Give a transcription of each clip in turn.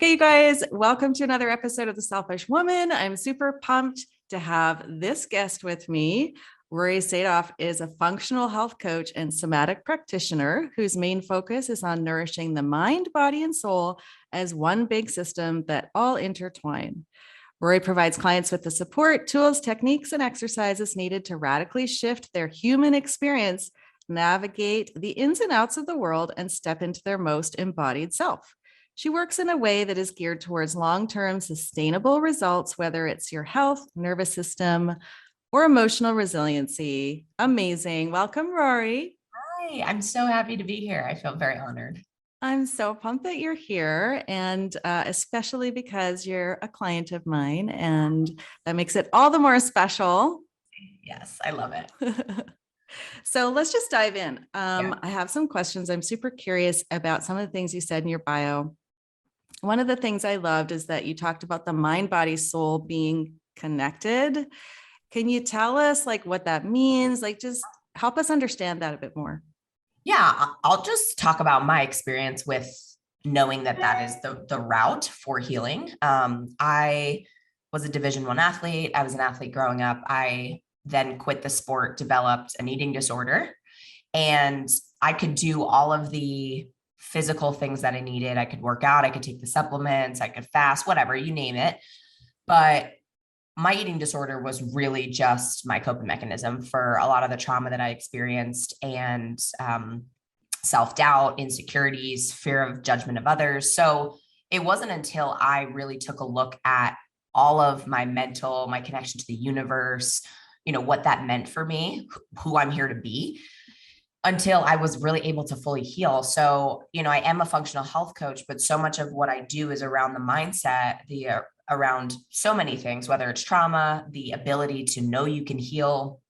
Okay, you guys, welcome to another episode of The Selfish Woman. I'm super pumped to have this guest with me. Rory Sadoff is a functional health coach and somatic practitioner whose main focus is on nourishing the mind, body, and soul as one big system that all intertwine. Rory provides clients with the support, tools, techniques, and exercises needed to radically shift their human experience, navigate the ins and outs of the world, and step into their most embodied self. She works in a way that is geared towards long-term sustainable results, whether it's your health, nervous system, or emotional resiliency. Amazing. Welcome, Rory. Hi, I'm so happy to be here. I feel very honored. I'm so pumped that you're here, and especially because you're a client of mine, and that makes it all the more special. Yes, I love it. So let's just dive in. I have some questions. I'm super curious about some of the things you said in your bio. One of the things I loved is that you talked about the mind, body, soul being connected. Can you tell us like what that means? Like just help us understand that a bit more. Yeah, I'll just talk about my experience with knowing that that is the route for healing. I was a Division I athlete. I was an athlete growing up. I then quit the sport, developed an eating disorder, and I could do all of the physical things that I needed. I could work out, I could take the supplements, I could fast, whatever, you name it. But my eating disorder was really just my coping mechanism for a lot of the trauma that I experienced, and self-doubt, insecurities, fear of judgment of others. So it wasn't until I really took a look at all of my mental, my connection to the universe, what that meant for me, who I'm here to be, until I was really able to fully heal. So, I am a functional health coach, but so much of what I do is around the mindset, around so many things, whether it's trauma, the ability to know you can heal,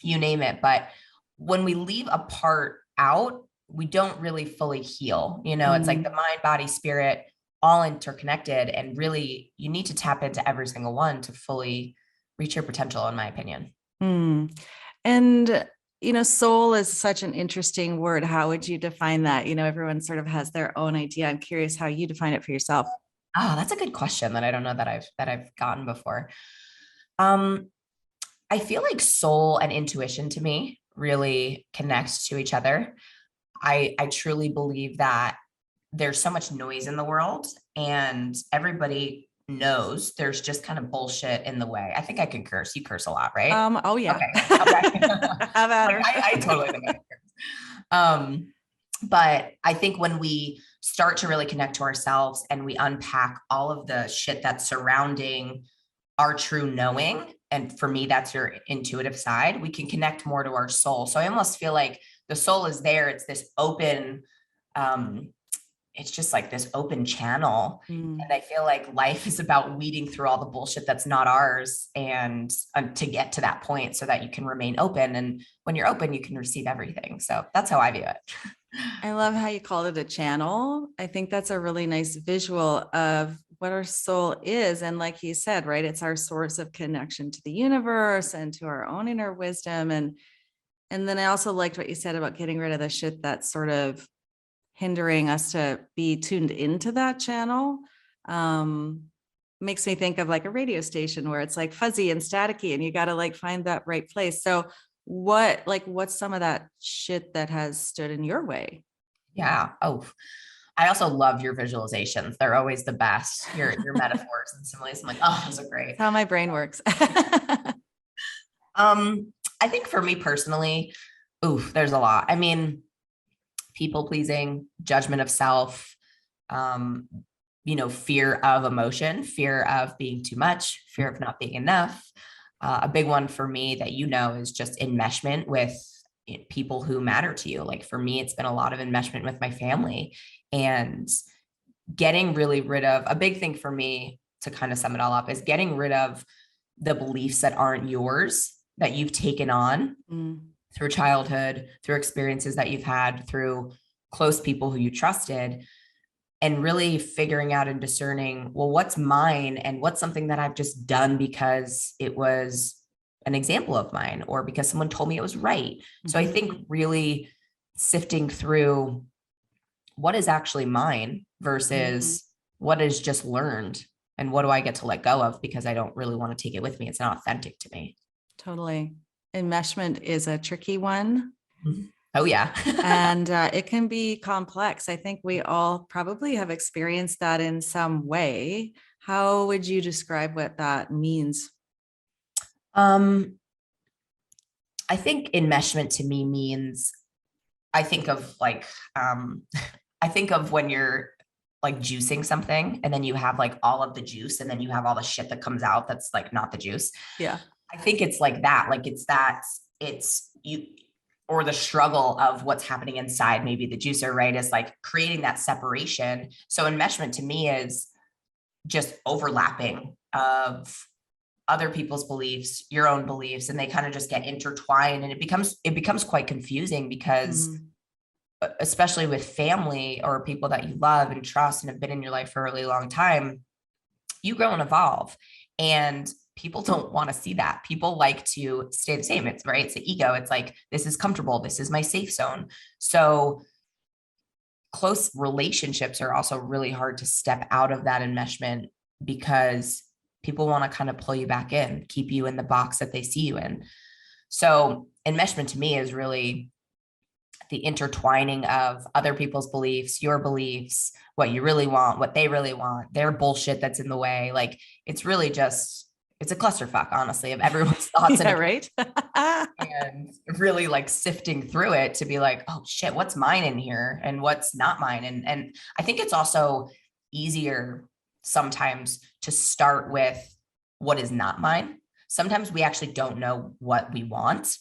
you name it. But when we leave a part out, we don't really fully heal. It's like the mind, body, spirit, all interconnected. And really, you need to tap into every single one to fully reach your potential, in my opinion. And soul is such an interesting word. How would you define that? Everyone sort of has their own idea. I'm curious how you define it for yourself. Oh, that's a good question that I don't know that I've gotten before. I feel like soul and intuition to me really connect to each other. I truly believe that there's so much noise in the world, and everybody knows there's just kind of bullshit in the way. I think I can curse. You curse a lot, right? Oh yeah. Okay. Have at her. I totally think I can curse. But I think when we start to really connect to ourselves and we unpack all of the shit that's surrounding our true knowing, and for me, that's your intuitive side, we can connect more to our soul. So I almost feel like the soul is there. It's this open, it's just like this open channel. And I feel like life is about weeding through all the bullshit that's not ours, and to get to that point so that you can remain open. And when you're open, you can receive everything. So that's how I view it. I love how you called it a channel. I think that's a really nice visual of what our soul is. And like you said, right, it's our source of connection to the universe and to our own inner wisdom. And then I also liked what you said about getting rid of the shit that's sort of hindering us to be tuned into that channel. Makes me think of like a radio station where it's like fuzzy and staticky, and you got to like find that right place. So what's some of that shit that has stood in your way? Yeah. Oh, I also love your visualizations. They're always the best. Your metaphors and similes. I'm like, oh, those are great. That's how my brain works. I think for me personally, there's a lot. I mean, people pleasing, judgment of self, fear of emotion, fear of being too much, fear of not being enough. A big one for me that is just enmeshment with people who matter to you. Like for me, it's been a lot of enmeshment with my family, and getting really rid of, a big thing for me to kind of sum it all up is getting rid of the beliefs that aren't yours, that you've taken on through childhood, through experiences that you've had, through close people who you trusted, and really figuring out and discerning, well, what's mine and what's something that I've just done because it was an example of mine or because someone told me it was right. So I think really sifting through what is actually mine versus what is just learned and what do I get to let go of because I don't really want to take it with me. It's not authentic to me. Totally. Enmeshment is a tricky one. Oh yeah. And it can be complex. I think we all probably have experienced that in some way. How would you describe what that means? I think enmeshment to me means, I think of like, I think of when you're like juicing something and then you have like all of the juice and then you have all the shit that comes out that's like not the juice. Yeah. I think it's like that. Like it's you, or the struggle of what's happening inside, maybe the juicer, right? Is like creating that separation. So enmeshment to me is just overlapping of other people's beliefs, your own beliefs, and they kind of just get intertwined, and it becomes quite confusing because especially with family or people that you love and trust and have been in your life for a really long time, you grow and evolve, and people don't want to see that. People like to stay the same. It's right. It's the ego. It's like, this is comfortable. This is my safe zone. So close relationships are also really hard to step out of that enmeshment because people want to kind of pull you back in, keep you in the box that they see you in. So enmeshment to me is really the intertwining of other people's beliefs, your beliefs, what you really want, what they really want, their bullshit that's in the way. Like, it's really just, it's a clusterfuck, honestly, of everyone's thoughts. Yeah, right. And really like sifting through it to be like, oh shit, what's mine in here and what's not mine. And I think it's also easier sometimes to start with what is not mine. Sometimes we actually don't know what we want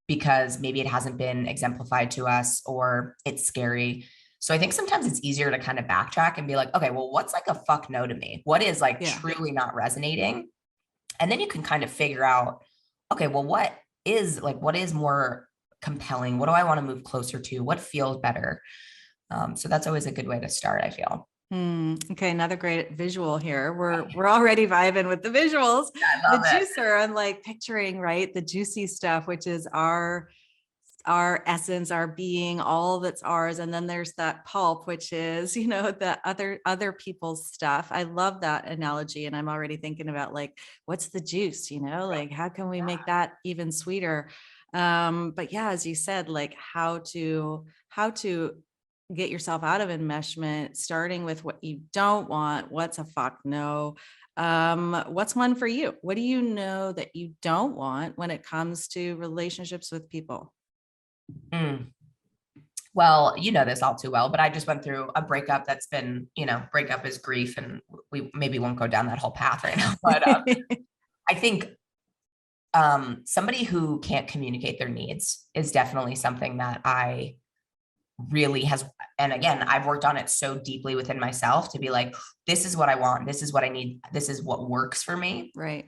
because maybe it hasn't been exemplified to us or it's scary. So I think sometimes it's easier to kind of backtrack and be like, okay, well, what's like a fuck no to me? What is like truly not resonating? And then you can kind of figure out, okay, well, what is more compelling? What do I want to move closer to? What feels better? So that's always a good way to start, I feel. Okay, another great visual here. We're already vibing with the visuals. Yeah, the juicer, I'm like picturing, right, the juicy stuff, which is our essence, our being, all that's ours. And then there's that pulp, which is, the other people's stuff. I love that analogy. And I'm already thinking about like, what's the juice, like, how can we make that even sweeter? But yeah, as you said, like how to get yourself out of enmeshment, starting with what you don't want. What's a fuck no? What's one for you? What do you know that you don't want when it comes to relationships with people? Well, you know this all too well, but I just went through a breakup that's been, breakup is grief, and we maybe won't go down that whole path right now. But I think somebody who can't communicate their needs is definitely something that I really has, and again, I've worked on it so deeply within myself to be like, this is what I want, this is what I need, this is what works for me. Right.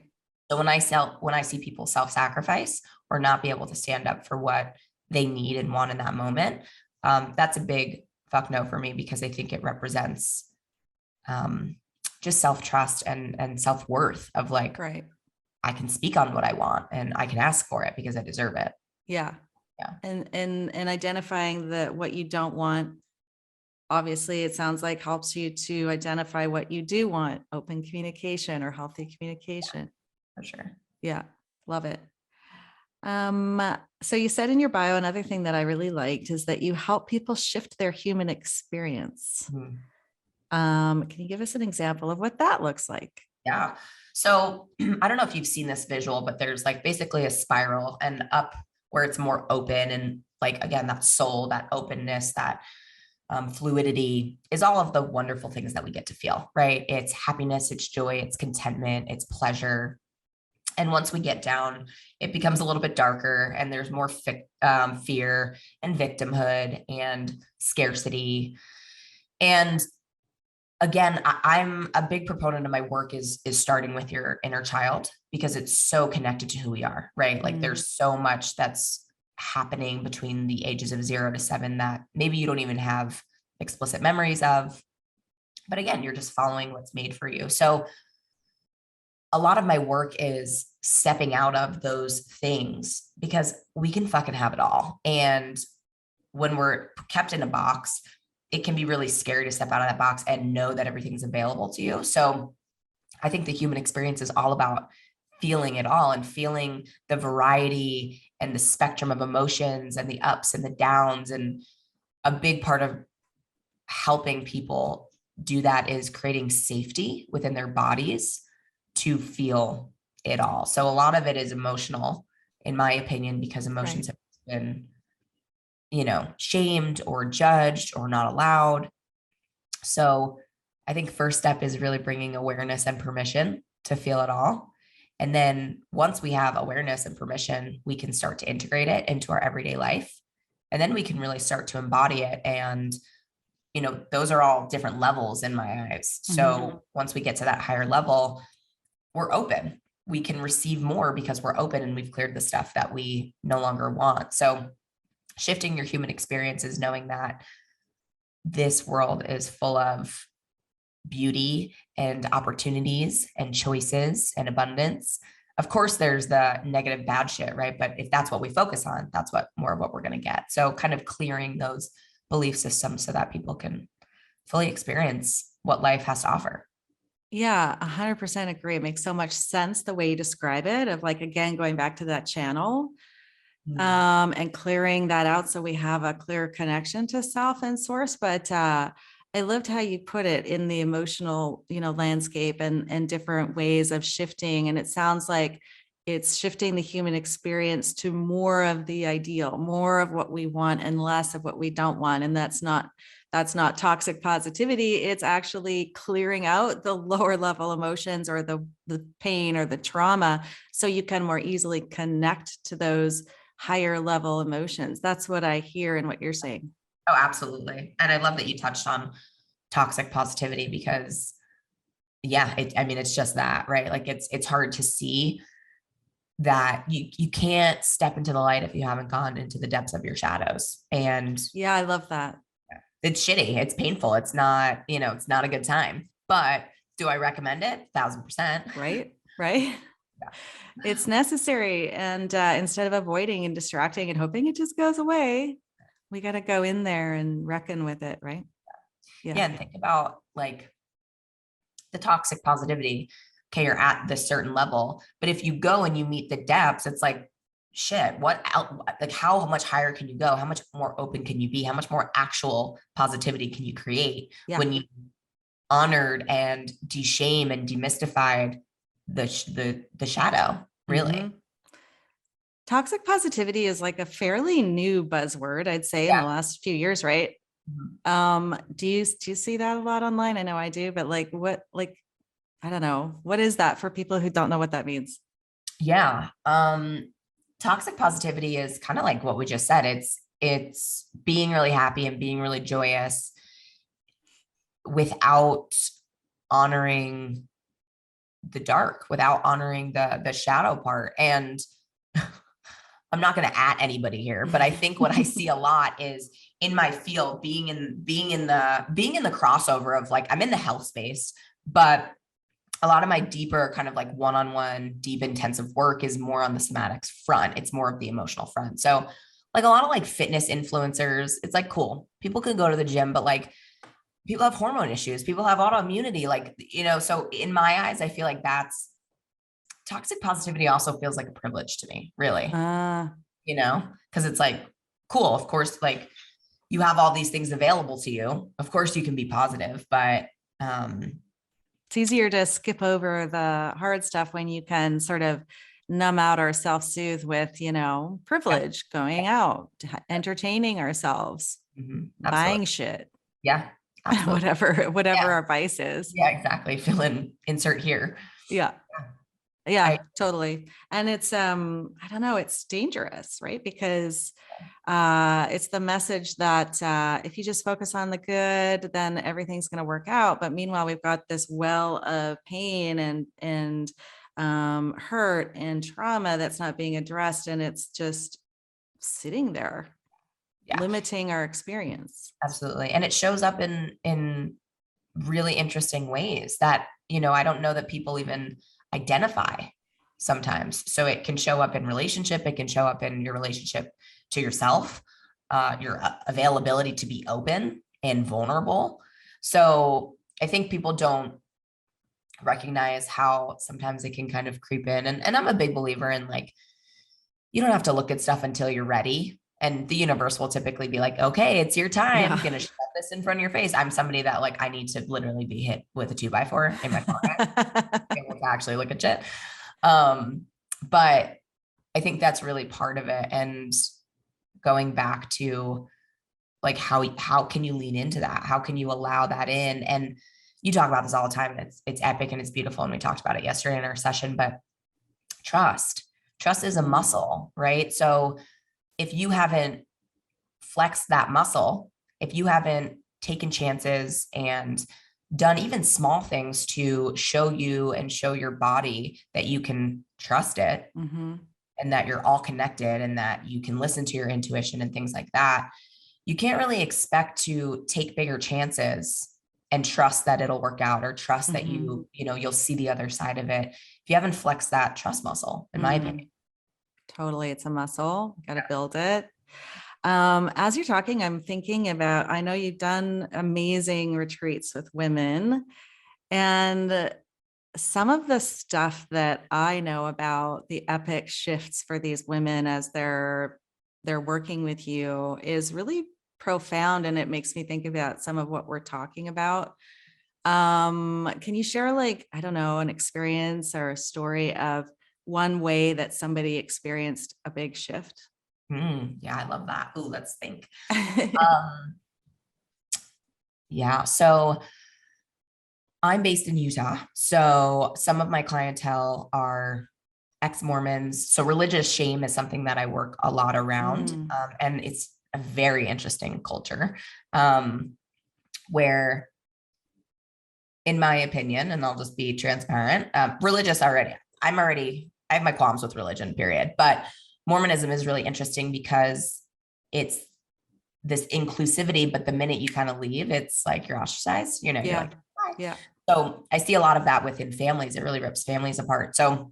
So when I see people self-sacrifice or not be able to stand up for what they need and want in that moment, that's a big fuck no for me, because I think it represents just self-trust and self-worth of like, right, I can speak on what I want and I can ask for it because I deserve it. Yeah. Yeah. And identifying what you don't want, obviously it sounds like helps you to identify what you do want, open communication or healthy communication. For sure. Yeah. Love it. So you said in your bio, another thing that I really liked is that you help people shift their human experience. Can you give us an example of what that looks like? Yeah. So I don't know if you've seen this visual, but there's like basically a spiral, and up where it's more open, and like, again, that soul, that openness, that fluidity is all of the wonderful things that we get to feel, right? It's happiness, it's joy, it's contentment, it's pleasure. And once we get down, it becomes a little bit darker, and there's more fear and victimhood and scarcity. And again, I'm a big proponent of my work is starting with your inner child, because it's so connected to who we are, right? Like there's so much that's happening between the ages of 0 to 7 that maybe you don't even have explicit memories of. But again, you're just following what's made for you. So a lot of my work is stepping out of those things, because we can fucking have it all. And when we're kept in a box, it can be really scary to step out of that box and know that everything's available to you. So I think the human experience is all about feeling it all and feeling the variety and the spectrum of emotions and the ups and the downs. And a big part of helping people do that is creating safety within their bodies to feel it all. So a lot of it is emotional, in my opinion, because emotions have been, shamed or judged or not allowed. So I think first step is really bringing awareness and permission to feel it all. And then once we have awareness and permission, we can start to integrate it into our everyday life. And then we can really start to embody it. And, those are all different levels in my eyes. So once we get to that higher level, we're open. We can receive more because we're open and we've cleared the stuff that we no longer want. So shifting your human experience is knowing that this world is full of beauty and opportunities and choices and abundance. Of course, there's the negative bad shit, right? But if that's what we focus on, that's what more of what we're going to get. So kind of clearing those belief systems so that people can fully experience what life has to offer. Yeah, 100% agree. It makes so much sense the way you describe it, of like, again, going back to that channel and clearing that out so we have a clear connection to self and source. But I loved how you put it in the emotional, landscape and different ways of shifting. And it sounds like it's shifting the human experience to more of the ideal, more of what we want and less of what we don't want. And that's not toxic positivity. It's actually clearing out the lower level emotions or the pain or the trauma so you can more easily connect to those higher level emotions. That's what I hear in what you're saying. Oh, absolutely. And I love that you touched on toxic positivity because it's just that, right? Like it's hard to see that you can't step into the light if you haven't gone into the depths of your shadows. And yeah, I love that. It's shitty. It's painful. It's not, it's not a good time, but do I recommend it? 1,000%. Right. Yeah. It's necessary. And instead of avoiding and distracting and hoping it just goes away, we got to go in there and reckon with it. Right. Yeah. And think about like the toxic positivity. Okay, you're at this certain level, but if you go and you meet the depths, it's like, shit, how much higher can you go? How much more open can you be? How much more actual positivity can you create when you honored and de-shame and demystified the shadow, really? Toxic positivity is like a fairly new buzzword, I'd say, in the last few years, right? Do you see that a lot online? I know I do, but I don't know. What is that for people who don't know what that means? Yeah. Toxic positivity is kind of like what we just said. It's being really happy and being really joyous without honoring the dark, without honoring the shadow part. And I'm not going to at anybody here, but I think what I see a lot is in my field, being in the crossover of like, I'm in the health space, but a lot of my deeper kind of like one-on-one deep intensive work is more on the somatics front. It's more of the emotional front. So like a lot of like fitness influencers, it's like, cool. People can go to the gym, but like people have hormone issues. People have autoimmunity, so in my eyes, I feel like that's toxic positivity also feels like a privilege to me, really, because it's like, cool. Of course, like you have all these things available to you. Of course you can be positive, but, it's easier to skip over the hard stuff when you can sort of numb out or self-soothe with, privilege, going out, entertaining ourselves, buying shit. Yeah. Absolutely. whatever our vice is. Yeah, exactly. Insert here. Yeah, totally. And it's, I don't know, it's dangerous, right? Because it's the message that if you just focus on the good, then everything's going to work out. But meanwhile, we've got this well of pain and hurt and trauma that's not being addressed. And it's just sitting there, limiting our experience. Absolutely. And it shows up in really interesting ways that, I don't know that people even identify sometimes. So it can show up in relationship. It can show up in your relationship to yourself, your availability to be open and vulnerable. So I think people don't recognize how sometimes it can kind of creep in. And I'm a big believer in like, you don't have to look at stuff until you're ready. And the universe will typically be like, okay, it's your time. Yeah. Gonna shove this in front of your face. I'm somebody that like, I need to literally be hit with a 2x4 in my pocket to be able to actually look at shit. But I think that's really part of it. And going back to like, how can you lean into that? How can you allow that in? And you talk about this all the time, and it's epic and it's beautiful. And we talked about it yesterday in our session, but trust is a muscle, right? So if you haven't flexed that muscle, if you haven't taken chances and done even small things to show you and show your body that you can trust it, and that you're all connected and that you can listen to your intuition and things like that, you can't really expect to take bigger chances and trust that it'll work out, or trust that you'll see the other side of it if you haven't flexed that trust muscle, in my opinion. Totally. It's a muscle. Got to build it. As you're talking, I'm thinking about, I know you've done amazing retreats with women, and some of the stuff that I know about the epic shifts for these women as they're working with you is really profound. And it makes me think about some of what we're talking about. Can you share, like, I don't know, an experience or a story of one way that somebody experienced a big shift? Yeah, I love that. Ooh, let's think. Yeah. So I'm based in Utah. So some of my clientele are ex-Mormons. So religious shame is something that I work a lot around. And it's a very interesting culture, where, in my opinion, and I'll just be transparent, religious already, I have my qualms with religion, period. But Mormonism is really interesting because it's this inclusivity, but the minute you kind of leave, it's like you're ostracized, you're like, bye. Yeah. So I see a lot of that within families. It really rips families apart. So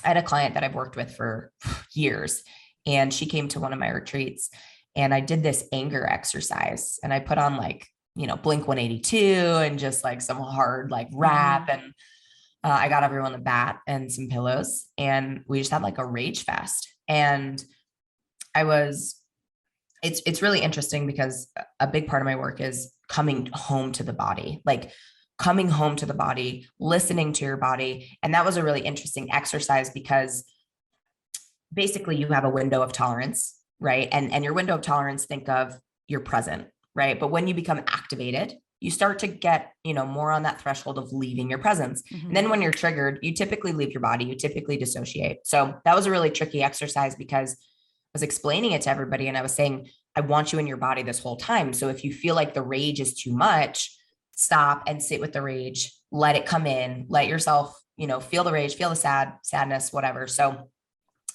I had a client that I've worked with for years, and she came to one of my retreats, and I did this anger exercise, and I put on like, Blink 182 and just like some hard like rap. And I got everyone a bat and some pillows, and we just had like a rage fest. And it's really interesting because a big part of my work is coming home to the body, listening to your body. And that was a really interesting exercise because basically you have a window of tolerance, right? And your window of tolerance, think of your present, right? But when you become activated, you start to get, more on that threshold of leaving your presence. And then when you're triggered, you typically leave your body, you typically dissociate. So that was a really tricky exercise because I was explaining it to everybody, and I was saying, I want you in your body this whole time. So if you feel like the rage is too much, stop and sit with the rage, let it come in, let yourself, feel the rage, feel the sadness, whatever. So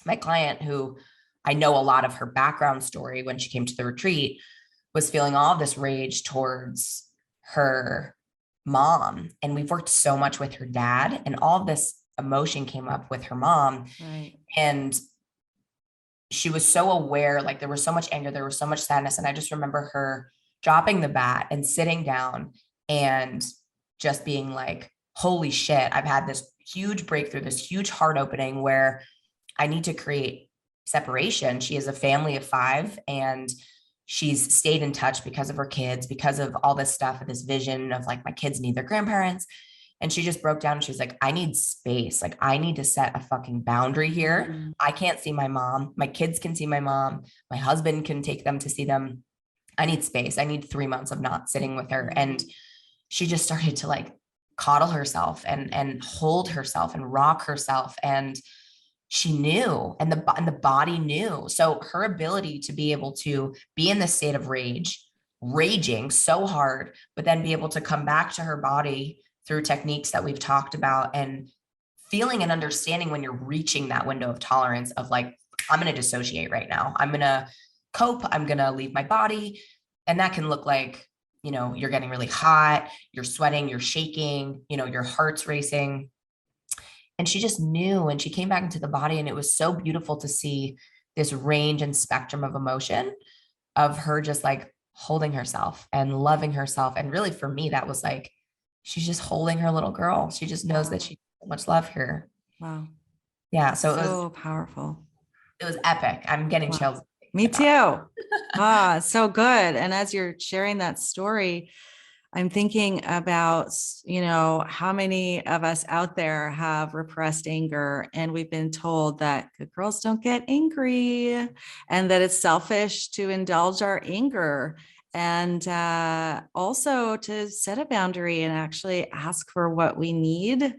my client, who I know a lot of her background story when she came to the retreat, was feeling all of this rage towards her mom. And we've worked so much with her dad, and all of this emotion came up with her mom. Right. And she was so aware, like there was so much anger, there was so much sadness. And I just remember her dropping the bat and sitting down and just being like, holy shit, I've had this huge breakthrough, this huge heart opening where I need to create separation. She is a family of 5, and she's stayed in touch because of her kids, because of all this stuff and this vision of like, my kids need their grandparents. And she just broke down and she was like, I need space. Like, I need to set a fucking boundary here. I can't see my mom. My kids can see my mom. My husband can take them to see them. I need space. I need 3 months of not sitting with her. And she just started to like coddle herself and hold herself and rock herself. And she knew, and the body knew. So her ability to be able to be in this state of raging so hard, but then be able to come back to her body through techniques that we've talked about, and feeling and understanding when you're reaching that window of tolerance of like, I'm going to dissociate right now. I'm going to cope. I'm going to leave my body. And that can look like, you're getting really hot, you're sweating, you're shaking, your heart's racing. And she just knew, and she came back into the body, and it was so beautiful to see this range and spectrum of emotion of her just like holding herself and loving herself. And really for me, that was like, she's just holding her little girl. She just knows that she has so much love here. Wow. Yeah. So So powerful. it was epic. I'm getting Wow. chills. Me too. So good. And as you're sharing that story, I'm thinking about, how many of us out there have repressed anger, and we've been told that good girls don't get angry and that it's selfish to indulge our anger, and also to set a boundary and actually ask for what we need.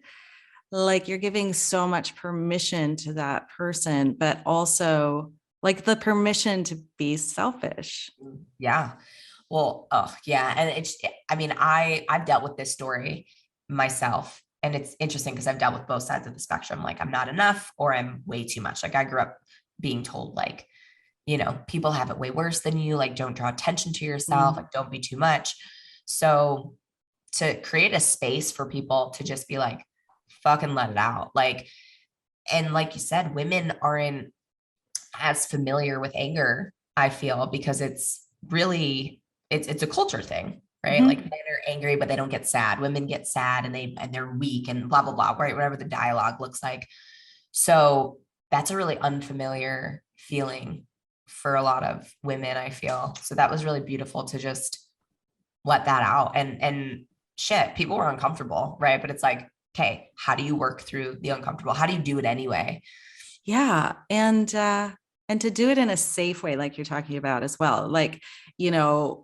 Like, you're giving so much permission to that person, but also like the permission to be selfish. Yeah. Well, oh yeah. And I've dealt with this story myself. And it's interesting because I've dealt with both sides of the spectrum. Like, I'm not enough or I'm way too much. Like, I grew up being told, like, people have it way worse than you. Like, don't draw attention to yourself. Like, don't be too much. So to create a space for people to just be like, fucking let it out. Like, and like you said, women aren't as familiar with anger, I feel, because it's really, it's a culture thing, right? Like, men are angry, but they don't get sad. Women get sad and they're weak and blah, blah, blah, right? Whatever the dialogue looks like. So that's a really unfamiliar feeling for a lot of women, I feel. So that was really beautiful to just let that out. And shit, people were uncomfortable, right? But it's like, okay, how do you work through the uncomfortable? How do you do it anyway? Yeah. And to do it in a safe way, like you're talking about as well. Like,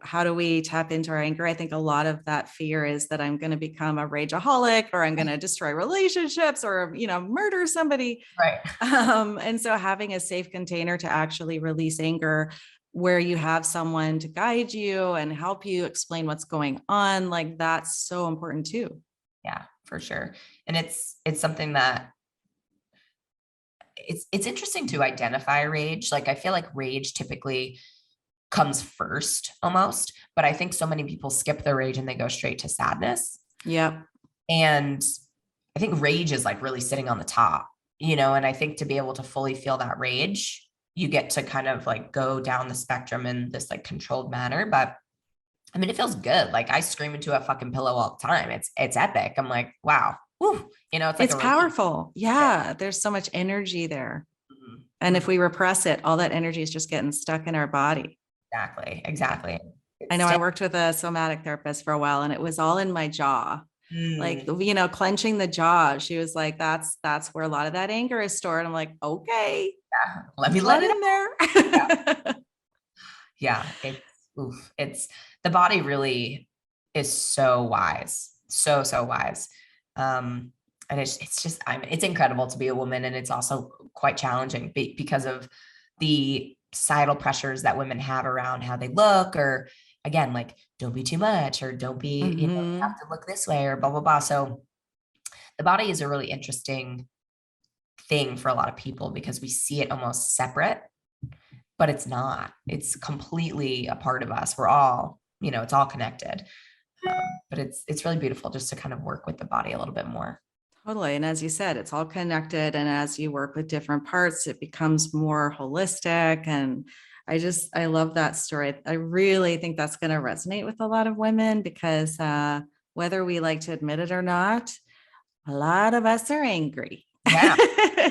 how do we tap into our anger? I think a lot of that fear is that I'm going to become a rageaholic, or I'm going to destroy relationships, or, murder somebody. Right. And so having a safe container to actually release anger, where you have someone to guide you and help you explain what's going on, like, that's so important too. Yeah, for sure. And it's something that it's interesting to identify rage. Like, I feel like rage typically comes first almost, but I think so many people skip the rage and they go straight to sadness. Yeah. And I think rage is like really sitting on the top, and I think to be able to fully feel that rage, you get to kind of like go down the spectrum in this like controlled manner. But I mean, it feels good. Like, I scream into a fucking pillow all the time. It's epic. I'm like, wow. Whew. It's like It's powerful. Yeah. There's so much energy there. Mhm. And if we repress it, all that energy is just getting stuck in our body. Exactly. I know I worked with a somatic therapist for a while, and it was all in my jaw. Like, clenching the jaw. She was like, that's where a lot of that anger is stored. I'm like, okay, let me let it in there. Yeah. It's the body really is so wise. So wise. And it's just, it's incredible to be a woman. And it's also quite challenging because of the societal pressures that women have around how they look, or again, like, don't be too much, or don't be, you have to look this way, or blah, blah, blah. So the body is a really interesting thing for a lot of people because we see it almost separate, but it's not. It's completely a part of us. We're all, it's all connected. But it's really beautiful just to kind of work with the body a little bit more. Totally. And as you said, it's all connected. And as you work with different parts, it becomes more holistic. And I love that story. I really think that's going to resonate with a lot of women because whether we like to admit it or not, a lot of us are angry. Yeah.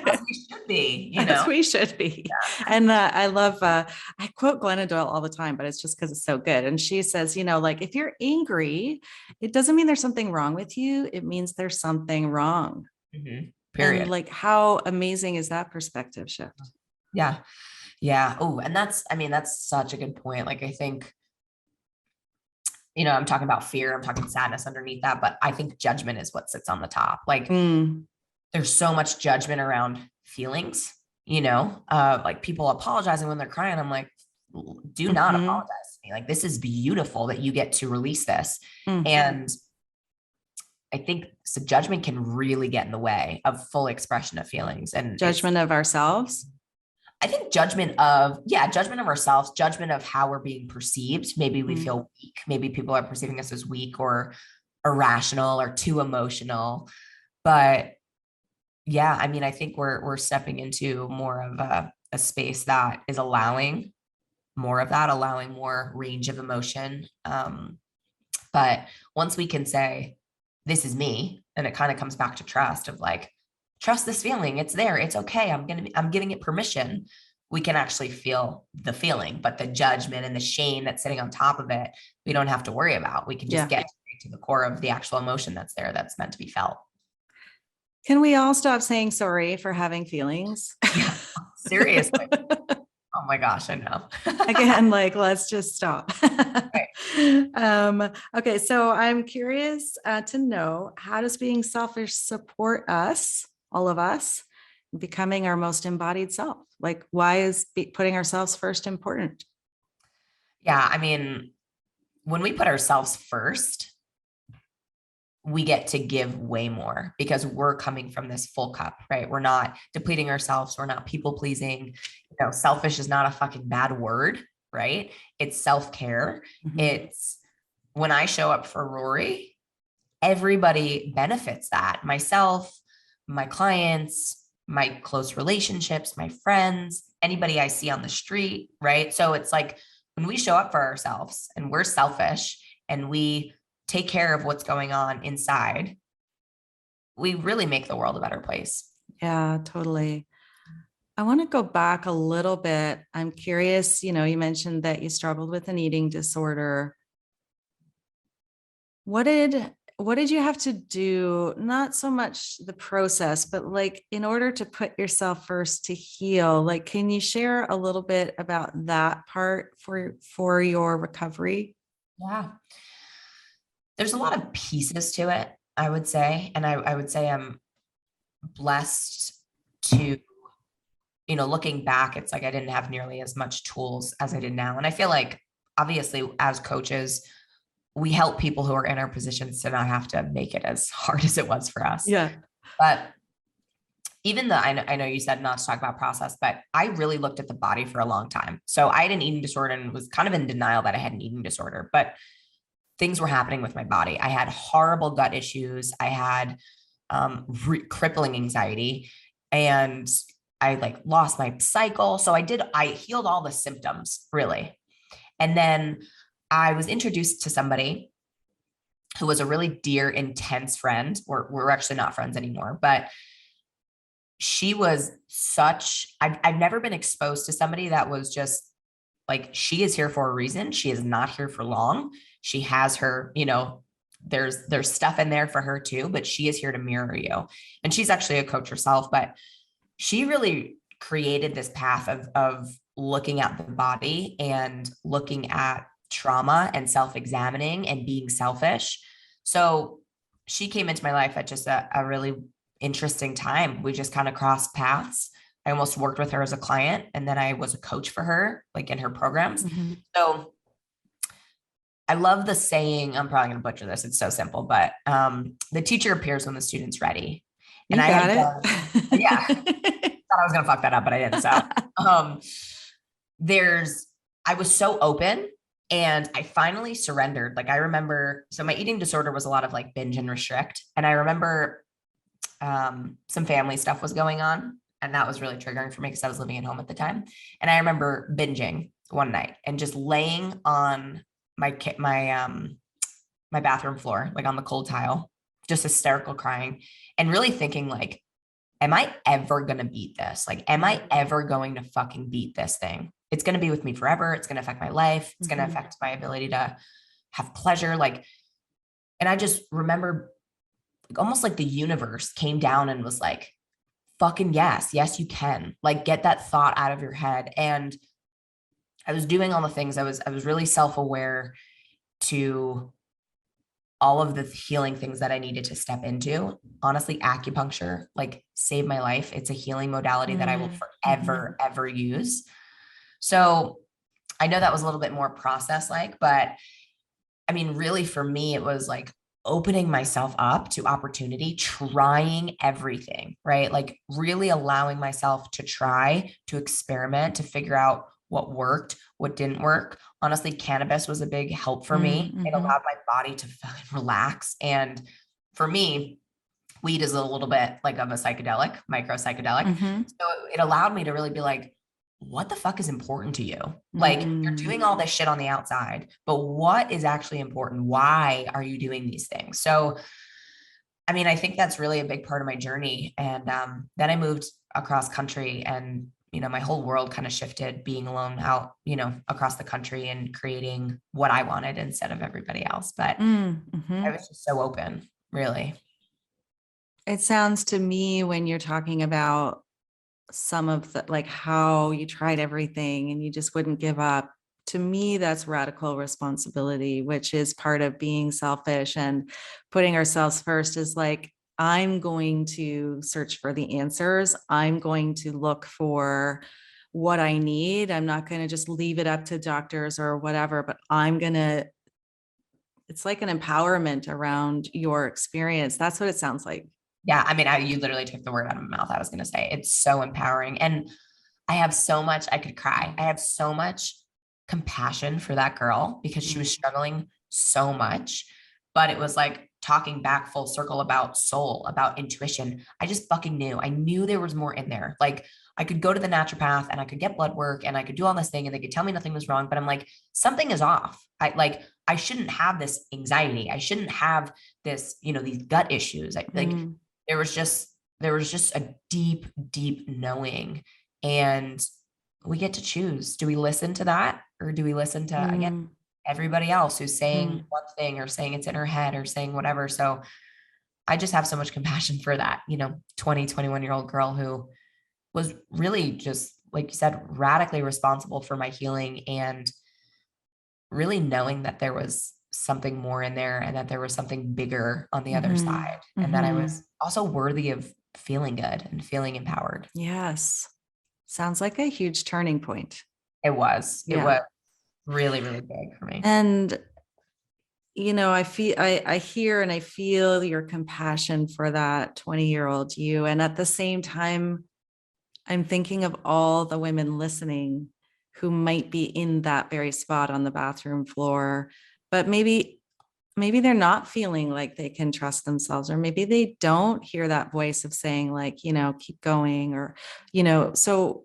As we should be, As we should be. Yeah. And I love, I quote Glennon Doyle all the time, but it's just because it's so good. And she says, like, if you're angry, it doesn't mean there's something wrong with you. It means there's something wrong. Mm-hmm. Period. And like, how amazing is that perspective shift? Yeah. Yeah. Oh, and that's such a good point. Like, I think, I'm talking about fear, I'm talking sadness underneath that, but I think judgment is what sits on the top. Like, there's so much judgment around feelings, like people apologizing when they're crying. I'm like, do not apologize to me. Like, this is beautiful that you get to release this. And I think so judgment can really get in the way of full expression of feelings, and judgment of ourselves. I think judgment of ourselves, judgment of how we're being perceived. Maybe we feel weak. Maybe people are perceiving us as weak or irrational or too emotional. But yeah, I think we're stepping into more of a space that is allowing more of that, allowing more range of emotion. But once we can say, this is me, and it kind of comes back to trust of like, trust this feeling. It's there. It's okay. I'm giving it permission. We can actually feel the feeling, but the judgment and the shame that's sitting on top of it, we don't have to worry about. We can just get to the core of the actual emotion that's there, that's meant to be felt. Can we all stop saying sorry for having feelings? Yeah, seriously. Oh my gosh, I know. Again, like, let's just stop. Right. Okay, so I'm curious to know, how does being selfish support us, all of us, becoming our most embodied self? Like, why is putting ourselves first important? Yeah, I mean, when we put ourselves first, we get to give way more because we're coming from this full cup, right? We're not depleting ourselves. We're not people pleasing. Selfish is not a fucking bad word, right? It's self-care. Mhm. It's when I show up for Rory, everybody benefits that. Myself, my clients, my close relationships, my friends, anybody I see on the street, right? So it's like when we show up for ourselves and we're selfish and we take care of what's going on inside, we really make the world a better place. Yeah, totally. I want to go back a little bit. I'm curious, you mentioned that you struggled with an eating disorder. What did you have to do? Not so much the process, but like in order to put yourself first to heal, like, can you share a little bit about that part for your recovery? Yeah. There's a lot of pieces to it, I would say. And I would say I'm blessed to, looking back, it's like I didn't have nearly as much tools as I did now. And I feel like obviously as coaches, we help people who are in our positions to not have to make it as hard as it was for us. Yeah. But even though I know you said not to talk about process, but I really looked at the body for a long time. So I had an eating disorder and was kind of in denial that I had an eating disorder, but things were happening with my body. I had horrible gut issues. I had crippling anxiety, and I like lost my cycle. So I healed all the symptoms really. And then I was introduced to somebody who was a really dear, intense friend. We're actually not friends anymore, but she was I've never been exposed to somebody that was just like, she is here for a reason. She is not here for long. She has her, there's stuff in there for her too, but she is here to mirror you. And she's actually a coach herself, but she really created this path of looking at the body and looking at trauma and self-examining and being selfish. So she came into my life at just a really interesting time. We just kind of crossed paths. I almost worked with her as a client, and then I was a coach for her, like in her programs. Mm-hmm. So I love the saying, I'm probably going to butcher this. It's so simple, but the teacher appears when the student's ready. And You got it. Yeah, thought I was going to fuck that up, but I didn't. So I was so open, and I finally surrendered. Like I remember, so my eating disorder was a lot of like binge and restrict. And I remember some family stuff was going on, and that was really triggering for me because I was living at home at the time. And I remember binging one night and just laying on my bathroom floor, like on the cold tile, just hysterical crying, and really thinking like, am I ever going to beat this? Like, am I ever going to fucking beat this thing? It's going to be with me forever. It's going to affect my life. It's going to affect my ability to have pleasure. Like, and I just remember almost like the universe came down and was like, fucking yes, you can. Like, get that thought out of your head. And I was doing all the things. I was really self-aware to all of the healing things that I needed to step into. Honestly, acupuncture, like, saved my life. It's a healing modality that I will forever, ever use. So I know that was a little bit more process-like, but I mean, really for me, it was like opening myself up to opportunity, trying everything, right? Like really allowing myself to try, to experiment, to figure out what worked, what didn't work. Honestly, cannabis was a big help for me. It allowed my body to fucking relax. And for me, weed is a little bit like of a psychedelic, micro psychedelic. So it allowed me to really be like, what the fuck is important to you? Like you're doing all this shit on the outside, but what is actually important? Why are you doing these things? So, I mean, I think that's really a big part of my journey. And then I moved across country and, you know, my whole world kind of shifted being alone out, you know, across the country and creating what I wanted instead of everybody else. But I was just so open, really. It sounds to me when you're talking about some of the, like how you tried everything and you just wouldn't give up. To me, that's radical responsibility, which is part of being selfish and putting ourselves first is like, I'm going to search for the answers. I'm going to look for what I need. I'm not going to just leave it up to doctors or whatever, but it's like an empowerment around your experience. That's what it sounds like. Yeah. I mean, you literally took the word out of my mouth. I was going to say it's so empowering. And I have so much, I could cry. I have so much compassion for that girl because she was struggling so much. But it was like talking back full circle about soul, about intuition. I just fucking knew. I knew there was more in there. Like I could go to the naturopath and I could get blood work and I could do all this thing and they could tell me nothing was wrong. But I'm like, something is off. I shouldn't have this anxiety. I shouldn't have this, you know, these gut issues. Like there was just a deep, deep knowing. And we get to choose. Do we listen to that? Or do we listen to, again, everybody else who's saying one thing or saying it's in her head or saying whatever? So I just have so much compassion for that, you know, 21-year-old girl who was really just, like you said, radically responsible for my healing and really knowing that there was something more in there and that there was something bigger on the other side. And that I was also worthy of feeling good and feeling empowered. Yes. Sounds like a huge turning point. It was really, really big for me. And, you know, I hear and I feel your compassion for that 20-year-old you. And at the same time, I'm thinking of all the women listening who might be in that very spot on the bathroom floor, but maybe they're not feeling like they can trust themselves, or maybe they don't hear that voice of saying like, you know, keep going, or, you know, so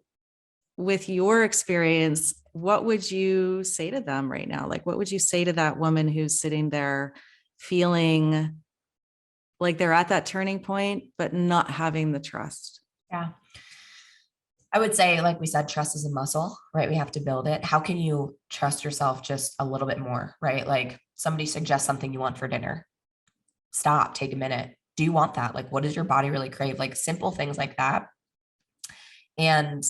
with your experience, what would you say to them right now? Like, what would you say to that woman who's sitting there feeling like they're at that turning point, but not having the trust? Yeah. I would say, like we said, trust is a muscle, right? We have to build it. How can you trust yourself just a little bit more, right? Like somebody suggests something you want for dinner. Stop, take a minute. Do you want that? Like, what does your body really crave? Like simple things like that. And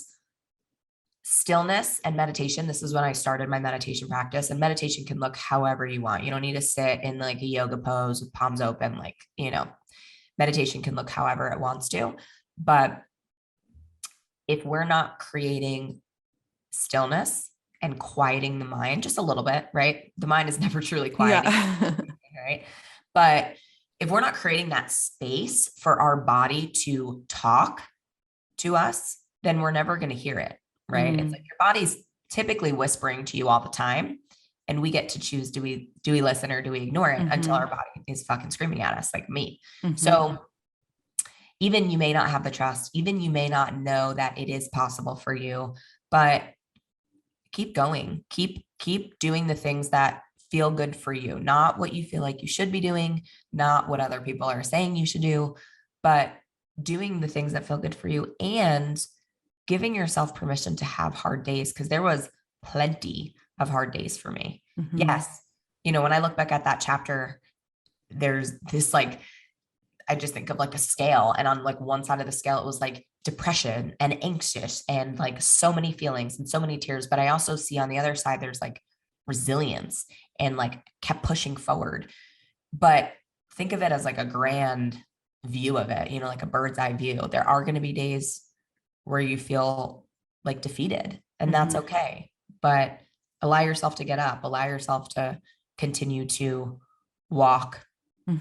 stillness and meditation. This is when I started my meditation practice, and meditation can look however you want. You don't need to sit in like a yoga pose with palms open. Like, you know, meditation can look however it wants to, but if we're not creating stillness and quieting the mind just a little bit, right? The mind is never truly quiet, right? But if we're not creating that space for our body to talk to us, then we're never going to hear it, right? It's like your body's typically whispering to you all the time, and we get to choose, do we listen or do we ignore it until our body is fucking screaming at us like me. So even you may not have the trust, even you may not know that it is possible for you, but keep going, keep doing the things that feel good for you, not what you feel like you should be doing, not what other people are saying you should do, but doing the things that feel good for you and giving yourself permission to have hard days. Cause there was plenty of hard days for me. Yes. You know, when I look back at that chapter, there's this, like, I just think of like a scale, and on like one side of the scale, it was like depression and anxious and like so many feelings and so many tears. But I also see on the other side, there's like resilience and like kept pushing forward. But think of it as like a grand view of it, you know, like a bird's eye view. There are going to be days where you feel like defeated, and that's okay. But allow yourself to get up, allow yourself to continue to walk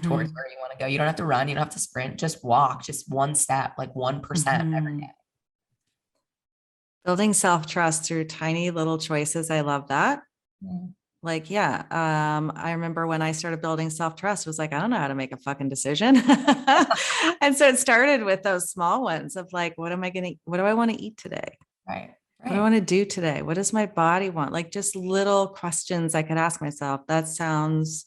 towards where you want to go. You don't have to run, you don't have to sprint, just walk, just one step, like 1% every day. Building self-trust through tiny little choices. I love that. Like, yeah. I remember when I started building self-trust, was like, I don't know how to make a fucking decision. And so it started with those small ones of like, what do I want to eat today? Right. What do I want to do today? What does my body want? Like just little questions I could ask myself. That sounds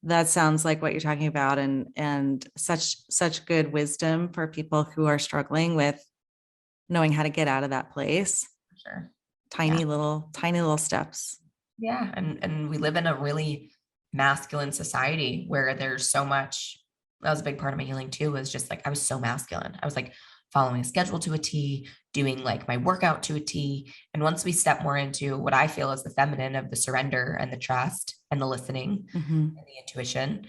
like what you're talking about, and such good wisdom for people who are struggling with knowing how to get out of that place. Sure. Tiny little steps. Yeah. And we live in a really masculine society where there's so much. That was a big part of my healing too, was just like, I was so masculine. I was like following a schedule to a T, doing like my workout to a T. And once we step more into what I feel is the feminine of the surrender and the trust and the listening and the intuition,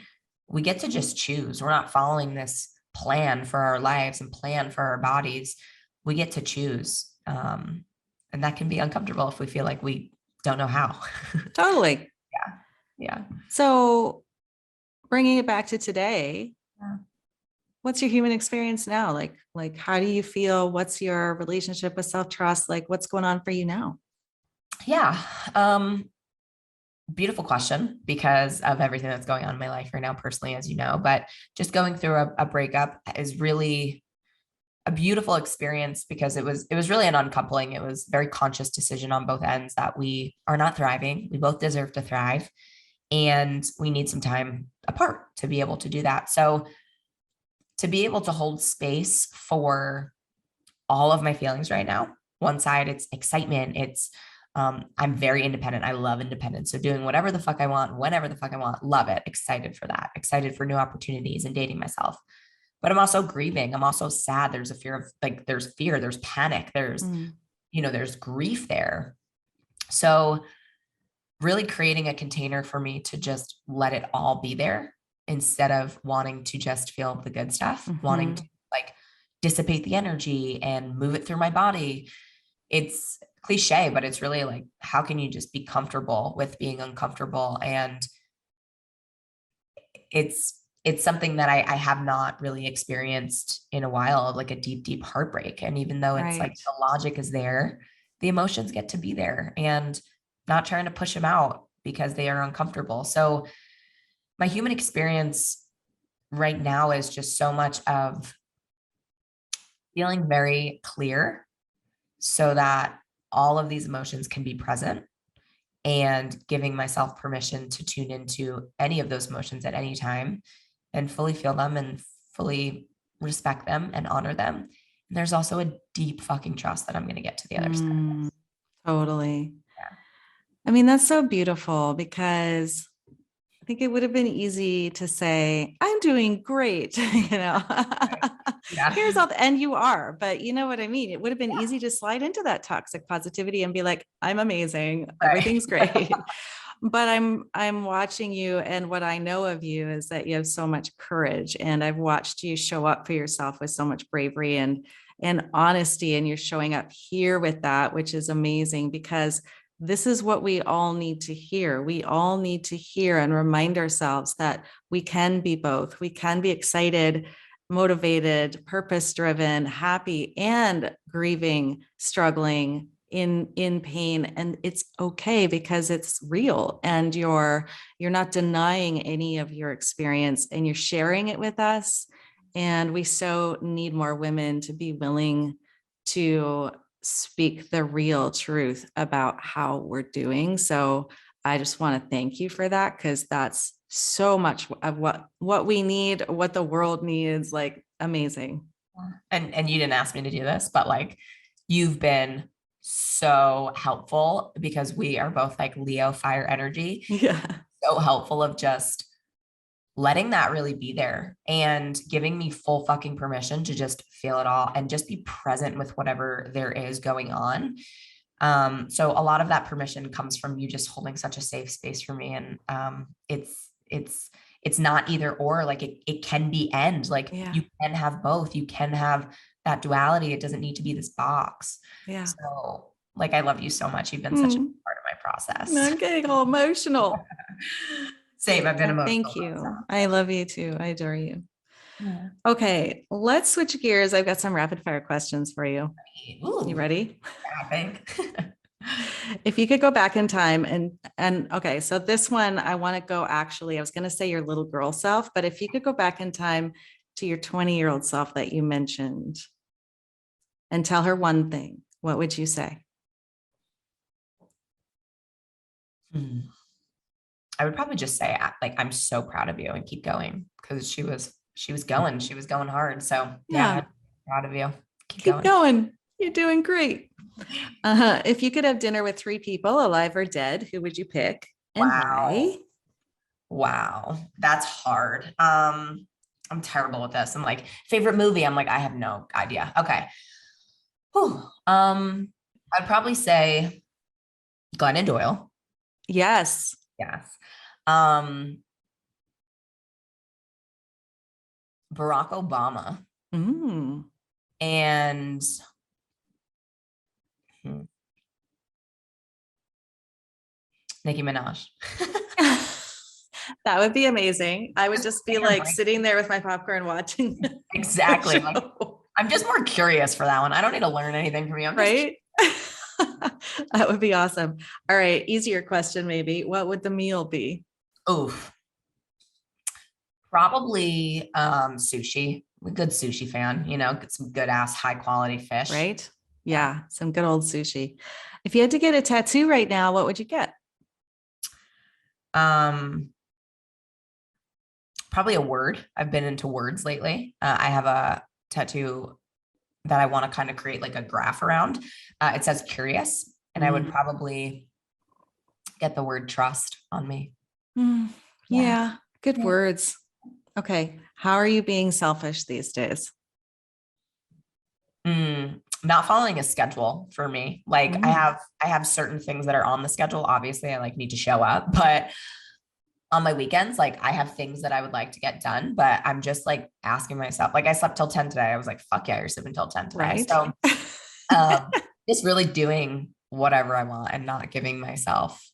we get to just choose. We're not following this plan for our lives and plan for our bodies. We get to choose. And that can be uncomfortable if we feel like we don't know how. Totally. Yeah. So bringing it back to today, Yeah. what's your human experience now? Like, how do you feel? What's your relationship with self-trust? Like, what's going on for you now? Yeah. Beautiful question because of everything that's going on in my life right now, personally, as you know, but just going through a breakup is really a beautiful experience because it was really an uncoupling. It was a very conscious decision on both ends that we are not thriving. We both deserve to thrive and we need some time apart to be able to do that. So to be able to hold space for all of my feelings right now, one side, it's excitement. It's, I'm very independent. I love independence. So doing whatever the fuck I want, whenever the fuck I want, love it. Excited for that. Excited for new opportunities and dating myself. But I'm also grieving. I'm also sad. There's a fear of like, there's fear, there's panic, there's, there's grief there. So really creating a container for me to just let it all be there instead of wanting to just feel the good stuff, wanting to like dissipate the energy and move it through my body. It's cliche, but it's really like, how can you just be comfortable with being uncomfortable? And it's something that I have not really experienced in a while, of like a deep, deep heartbreak. And even though it's like the logic is there, the emotions get to be there and not trying to push them out because they are uncomfortable. So my human experience right now is just so much of feeling very clear so that all of these emotions can be present and giving myself permission to tune into any of those emotions at any time and fully feel them and fully respect them and honor them. And there's also a deep fucking trust that I'm going to get to the other side. Totally. Yeah. I mean, that's so beautiful because I think it would have been easy to say, I'm doing great, Yeah. Here's all and you are, but you know what I mean? It would have been easy to slide into that toxic positivity and be like, I'm amazing. Everything's great. But I'm watching you, and what I know of you is that you have so much courage, and I've watched you show up for yourself with so much bravery and honesty, and you're showing up here with that, which is amazing because this is what we all need to hear. We all need to hear and remind ourselves that we can be both. We can be excited, motivated, purpose-driven, happy, and grieving, struggling, in pain, and it's okay because it's real, and you're not denying any of your experience, and you're sharing it with us. And we so need more women to be willing to speak the real truth about how we're doing. So I just want to thank you for that, because that's so much of what we need, what the world needs. Like, amazing. And you didn't ask me to do this, but like, you've been so helpful because we are both like Leo fire energy. Yeah. So helpful of just letting that really be there and giving me full fucking permission to just feel it all and just be present with whatever there is going on. So a lot of that permission comes from you just holding such a safe space for me. And it's not either or, like it can be end, like you can have both. You can have that duality. It doesn't need to be this box. Yeah. So like, I love you so much. You've been such a part of my process. I'm getting all emotional. Same. I've been emotional. Thank you. I love you too. I adore you. Yeah. Okay, let's switch gears. I've got some rapid fire questions for you. Ooh. You ready? Yeah, I think. If you could go back in time and okay, so this one I want to go, actually, I was going to say your little girl self, but if you could go back in time to your 20-year-old self that you mentioned and tell her one thing, what would you say? Hmm. I would probably just say like, I'm so proud of you and keep going, because she was going hard. So yeah, Yeah. I'm proud of you. Keep Keep going. going. You're doing great. If you could have dinner with three people, alive or dead, who would you pick and Wow. why? Wow. That's hard. I'm terrible with this. I'm like, favorite movie. I'm like, I have no idea. Okay. Whew. I'd probably say Glennon Doyle. Yes. Yes. Um, Barack Obama Mm. and hmm, Nicki Minaj. That would be amazing. I would Just just pick be her like brain. sitting there with my popcorn watching the Exactly. Like, show, I'm just more curious for that one. I don't need to learn anything from you. I'm just right? That would be awesome. All right, easier question maybe. What would the meal be? oof. Probably sushi. I'm a good sushi fan, get some good ass high quality fish. Right? Yeah. Yeah, some good old sushi. If you had to get a tattoo right now, what would you get? Um, Probably a word. I've been into words lately. I have a tattoo that I want to kind of create like a graph around. It says curious, and I would Mm. probably get the word trust on me. Mm, Yeah. yeah, good Yeah. words. Okay. How are you being selfish these days? Not following a schedule for me. Like Mm, I have certain things that are on the schedule. Obviously, I like need to show up, but on my weekends, like I have things that I would like to get done, but I'm just like asking myself, like I slept till 10 today. I was like, fuck yeah, you're sleeping till 10 today. right. So um just really doing whatever I want and not giving myself,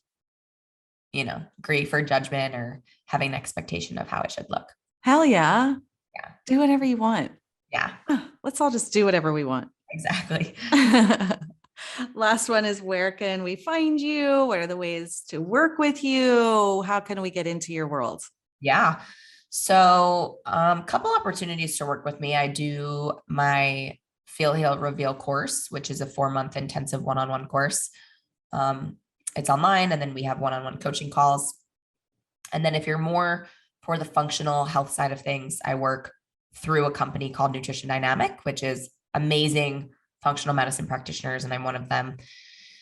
grief or judgment or having an expectation of how it should look. Hell yeah. Yeah. Do whatever you want. Yeah, Let's all just do whatever we want. exactly. Last one is where can we find you? What are the ways to work with you? How can we get into your world? Yeah. So, couple opportunities to work with me. I do my Feel Heal Reveal course, which is a 4-month intensive one-on-one course. Um, it's online, and then we have one-on-one coaching calls. And then if you're more for the functional health side of things, I work through a company called Nutrition Dynamic, which is amazing functional medicine practitioners, and I'm one of them.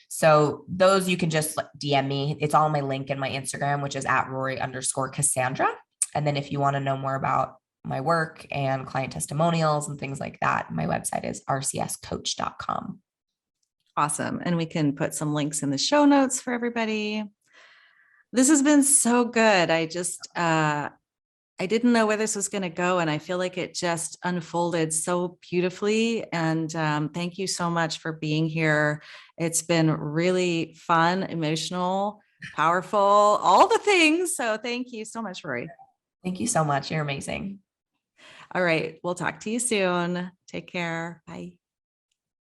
So those you can just DM me. It's all my link in my Instagram, which is at Rory_Cassandra. And then if you want to know more about my work and client testimonials and things like that, my website is rcscoach.com. Awesome. And we can put some links in the show notes for everybody. This has been so good. I didn't know where this was going to go, and I feel like it just unfolded so beautifully. And thank you so much for being here. It's been really fun, emotional, powerful, all the things. So thank you so much, Rory. Thank you so much. You're amazing. All right. We'll talk to you soon. Take care. Bye.